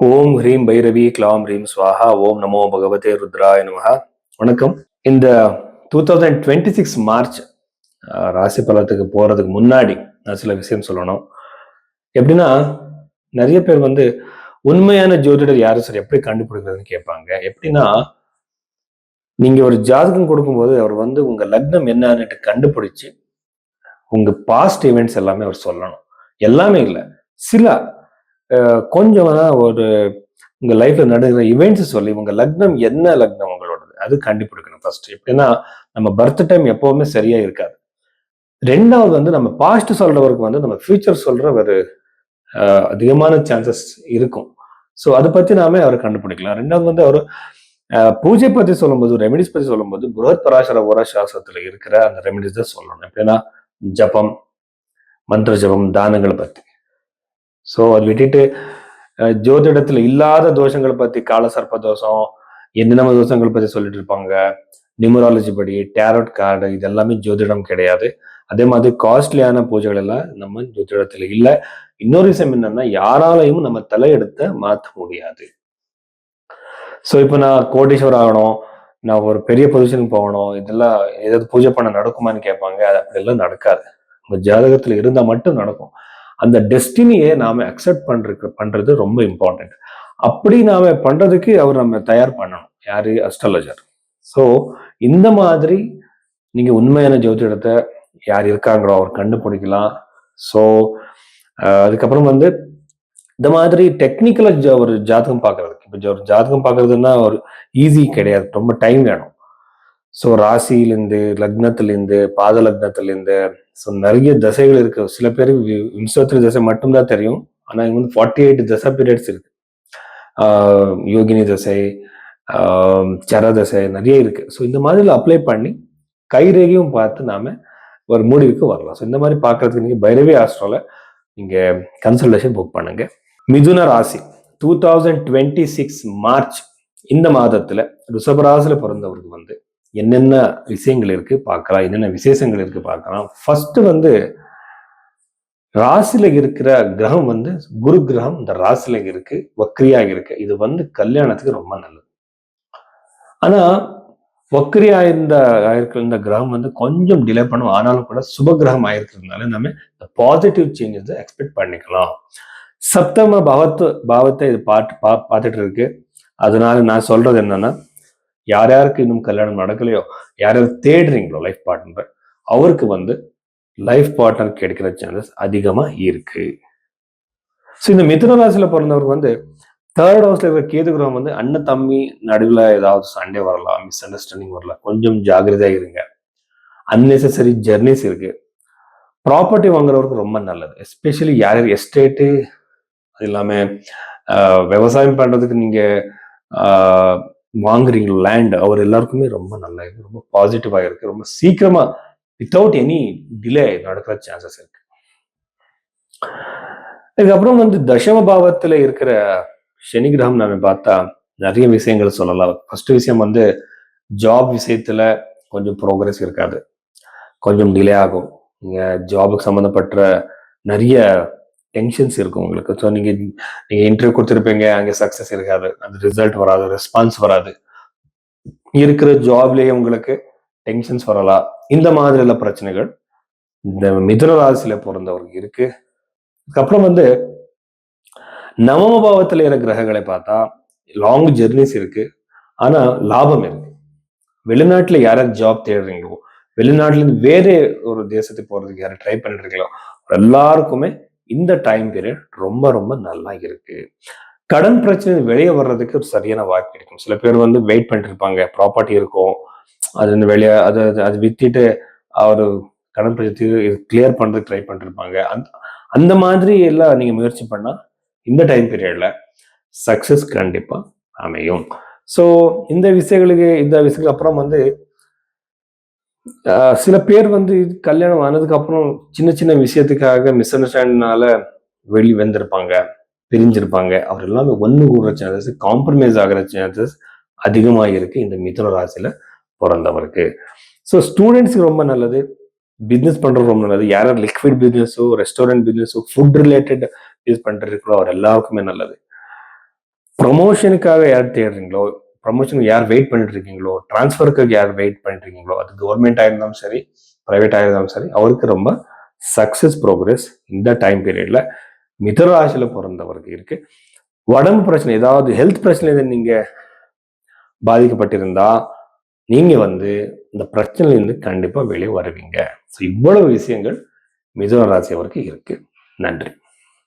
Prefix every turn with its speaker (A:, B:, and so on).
A: ஓம் ஹ்ரீம் பைரவி க்ளாம் ஹ்ரீம் ஸ்வாஹா ஓம் நமோ பகவதே ருத்ராய நமஹ. வணக்கம். இந்த 2026 மார்ச் ராசி பலத்துக்கு போறதுக்கு முன்னாடி நான் சில விஷயம் சொல்லணும். எப்படின்னா, நிறைய பேர் உண்மையான ஜோதிடர் யாரு சார் எப்படி கண்டுபிடிக்கிறதுன்னு கேட்பாங்க. எப்படின்னா, நீங்க ஒரு ஜாதகம் கொடுக்கும்போது அவர் உங்க லக்னம் என்னன்னுட்டு கண்டுபிடிச்சு உங்க பாஸ்ட் ஈவெண்ட்ஸ் எல்லாமே அவர் சொல்லணும். எல்லாமே இல்ல. சில கொஞ்சம் ஒரு உங்க லைஃப்ல நடக்கிற இவெண்ட்ஸ் சொல்லி உங்க லக்னம் என்ன லக்னம் உங்களோடது அது கண்டுபிடிக்கணும் ஃபர்ஸ்ட். எப்படின்னா, நம்ம பர்த் டைம் எப்பவுமே சரியா இருக்காது. ரெண்டாவது நம்ம பாஸ்ட் சொல்றவருக்கு நம்ம ஃபியூச்சர் சொல்ற ஒரு அதிகமான சான்சஸ் இருக்கும். ஸோ அதை பத்தி நாமே அவர் கண்டுபிடிக்கலாம். ரெண்டாவது அவர் பூஜை பத்தி சொல்லும்போது, ரெமெடிஸ் பத்தி சொல்லும்போது புரஹத் பராசர ஓரா சாஸ்திரத்துல இருக்கிற அந்த ரெமெடிஸ் தான் சொல்லணும். எப்படின்னா, ஜபம், மந்திர ஜபம், தானங்களை பத்தி. ஸோ அது விட்டுட்டு ஜோதிடத்துல இல்லாத தோஷங்களை பத்தி, கால சர்ப்ப தோஷம், என்னென்ன தோஷங்கள் பத்தி சொல்லிட்டு இருப்பாங்க. நியூமராலஜி படி, டேரோட் கார்டு, இது எல்லாமே ஜோதிடம் கிடையாது. அதே மாதிரி காஸ்ட்லியான பூஜைகள் எல்லாம் நம்ம ஜோதிடத்துல இல்ல. இன்னொரு விஷயம் என்னன்னா, யாராலையும் நம்ம தலையெடுத்த மாற்ற முடியாது. ஸோ இப்போ நான் கோடீஸ்வரர் ஆகணும், நான் ஒரு பெரிய பொசிஷனுக்கு போகணும், இதெல்லாம் ஏதாவது பூஜை பண்ண நடக்குமான்னு கேட்பாங்க. அது அப்படியெல்லாம் நடக்காது. உங்க ஜாதகத்துல இருந்தா மட்டும் நடக்கும். அந்த டெஸ்டினியை நாம அக்செப்ட் பண்றது ரொம்ப இம்பார்ட்டன்ட். அப்படி நாம பண்றதுக்கு நம்ம தயார் பண்ணணும். யாரு? அஸ்ட்ராலஜர். ஸோ இந்த மாதிரி நீங்க உண்மையான ஜோதிடத்தை யார் இருக்காங்களோ அவர் கண்டுபிடிக்கலாம். ஸோ அதுக்கப்புறம் இந்த மாதிரி டெக்னிக்கலா ஒரு ஜாதகம் பார்க்கறதுக்கு, இப்போ ஒரு ஜாதகம் பார்க்கறதுன்னா ஒரு ஈஸி கிடையாது, ரொம்ப டைம் வேணும். ஸோ ராசியிலேருந்து, லக்னத்திலேருந்து, பாத லக்னத்திலேருந்து, ஸோ நிறைய தசைகள் இருக்கு. சில பேருக்கு விம்சோத்திரி தசை மட்டும்தான் தெரியும். ஆனா இங்க 48 தசை பீரியட்ஸ் இருக்கு. யோகினி தசை, சர தசை நிறைய இருக்கு. ஸோ இந்த மாதிரி அப்ளை பண்ணி கைரேகையும் பார்த்து நாம ஒரு முடிவுக்கு வரலாம். ஸோ இந்த மாதிரி பார்க்கறதுக்கு நீங்க பைரவி ஆஸ்ட்ரோல நீங்க கன்சல்டேஷன் புக் பண்ணுங்க. மிதுன ராசி 2026 மார்ச் இந்த மாதத்துல ரிஷபராசியில பிறந்தவருக்கு என்னென்ன விஷயங்கள் இருக்கு பார்க்கலாம், என்னென்ன விசேஷங்கள் இருக்கு பார்க்கலாம். ஃபர்ஸ்ட் ராசியில இருக்கிற கிரகம் குரு கிரகம் இந்த ராசியில இருக்கு, வக்ரியா இருக்கு. இது கல்யாணத்துக்கு ரொம்ப நல்லது. ஆனா வக்ரியா ஆயிருக்கிற இந்த கிரகம் கொஞ்சம் டிலே பண்ணும். ஆனாலும் கூட சுப கிரகம் ஆயிருக்கிறதுனால நம்ம பாசிட்டிவ் சேஞ்சஸ் எக்ஸ்பெக்ட் பண்ணிக்கலாம். சப்தம பாவத்தை இது பார்த்துட்டு இருக்கு. அதனால நான் சொல்றது என்னன்னா, யார் யாருக்கு இன்னும் கல்யாணம் நடக்கலையோ, யார் யார் தேடுறீங்களோ லைஃப் பார்ட்னர், அவருக்கு லைஃப் பார்ட்னர் கிடைக்கிற சான்சஸ் அதிகமா இருக்கு. ஸோ இந்த மிதுன ராசியில பிறந்தவருக்கு தேர்ட் ஹவுஸ்ல இருக்கிற கேது கிரகம் அண்ணன் தம்பி நடுவில் ஏதாவது சண்டே வரலாம், மிஸ் அண்டர்ஸ்டாண்டிங் வரலாம். கொஞ்சம் ஜாகிரதையா இருங்க. அன்னெசரி ஜெர்னிஸ் இருக்கு. ப்ராப்பர்ட்டி வாங்குறவருக்கு ரொம்ப நல்லது. எஸ்பெஷலி யார் யார் எஸ்டேட்டு, அது இல்லாம விவசாயம் பண்றதுக்கு நீங்க வாங்குறீங்க லேண்ட், அவர் எல்லாருக்குமே ரொம்ப நல்லா இருக்கு, ரொம்ப பாசிட்டிவா இருக்கு. ரொம்ப சீக்கிரமா வித்தவுட் எனி டிலே நடக்கிற சான்சஸ் இருக்கு. இதுக்கப்புறம் தசம பாவத்துல இருக்கிற சனி கிரகம் நாம பார்த்தா நிறைய விஷயங்கள் சொல்லலாம். ஃபர்ஸ்ட் விஷயம் ஜாப் விஷயத்துல கொஞ்சம் ப்ரோக்ரஸ் இருக்காது, கொஞ்சம் டிலே ஆகும். நீங்க ஜாபுக்கு சம்மந்தப்பட்ட நிறைய டென்ஷன்ஸ் இருக்கும் உங்களுக்கு. ஸோ நீங்க இன்டர்வியூ கொடுத்துருப்பீங்க, அங்கே சக்சஸ் இருக்காது, அந்த ரிசல்ட் வராது, ரெஸ்பான்ஸ் வராது. இருக்கிற ஜாப்லயே உங்களுக்கு டென்ஷன்ஸ் வரலாம். இந்த மாதிரி எல்லாம் பிரச்சனைகள் இந்த மிதுன ராசியில பிறந்தவருக்கு இருக்கு. அதுக்கப்புறம் நவம பாவத்துல இருக்கிற கிரகங்களை பார்த்தா லாங் ஜெர்னிஸ் இருக்கு, ஆனா லாபம் இருக்கு. வெளிநாட்டுல யாராவது ஜாப் தேடுறீங்களோ, வெளிநாட்டுல இருந்து வேற ஒரு தேசத்துக்கு போறதுக்கு யாரும் ட்ரை பண்ணிருக்கீங்களோ, எல்லாருக்குமே இந்த டைம் பீரியட் ரொம்ப ரொம்ப நல்லா இருக்கு. கடன் பிரச்சனை வெளியே வர்றதுக்கு ஒரு சரியான வாய்ப்பு கிடைக்கும். சில பேர் வெயிட் பண்ணிட்டு இருப்பாங்க, ப்ராப்பர்ட்டி இருக்கும், அது வெளியே அது வித்திட்டு அவரு கடன் பிரச்சனை கிளியர் பண்றதுக்கு ட்ரை பண்ணிட்டு இருப்பாங்க. அந்த மாதிரி எல்லாம் நீங்க முயற்சி பண்ணா இந்த டைம் பீரியட்ல சக்சஸ் கண்டிப்பா அமையும். ஸோ இந்த விஷயங்களுக்கு அப்புறம் சில பேர் கல்யாணம் ஆனதுக்கு அப்புறம் சின்ன சின்ன விஷயத்துக்காக மிஸ் அண்டர்ஸ்டாண்டிங்னால வந்திருப்பாங்க, பிரிஞ்சிருப்பாங்க. அவர் எல்லாமே ஒன்று கூடுற சான்சஸ், காம்ப்ரமைஸ் ஆகிற சான்சஸ் அதிகமாக இருக்கு இந்த மிதுன ராசியில பிறந்தவருக்கு. ஸோ ஸ்டூடெண்ட்ஸுக்கு ரொம்ப நல்லது, பிஸ்னஸ் பண்றது ரொம்ப நல்லது. யார் லிக்விட் பிஸ்னஸோ, ரெஸ்டாரண்ட் பிஸ்னஸோ, ஃபுட் ரிலேட்டட் பிஸ்னஸ் பண்றதுக்கோ அவர் எல்லாருக்குமே நல்லது. ப்ரொமோஷனுக்காக யார் தேடுறீங்களோ, ப்ரொமோஷனுக்கு யார் வெயிட் பண்ணிட்டு இருக்கீங்களோ, டிரான்ஸ்ஃபருக்காக யார் வெயிட் பண்ணிட்டு இருக்கீங்களோ, அது கவர்மெண்ட் ஆயிருந்தாலும் சரி, பிரைவேட் ஆயிருந்தாலும் சரி, அவருக்கு ரொம்ப சக்சஸ் ப்ரோக்ரஸ் இந்த டைம் பீரியட்ல மிதுராசியில பிறந்தவருக்கு இருக்கு. உடம்பு பிரச்சனை, ஏதாவது ஹெல்த் பிரச்சனை நீங்க பாதிக்கப்பட்டிருந்தா நீங்க இந்த பிரச்சனையிலிருந்து கண்டிப்பா வெளியே வருவீங்க. இவ்வளவு விஷயங்கள் மிதுன ராசி அவருக்கு இருக்கு. நன்றி.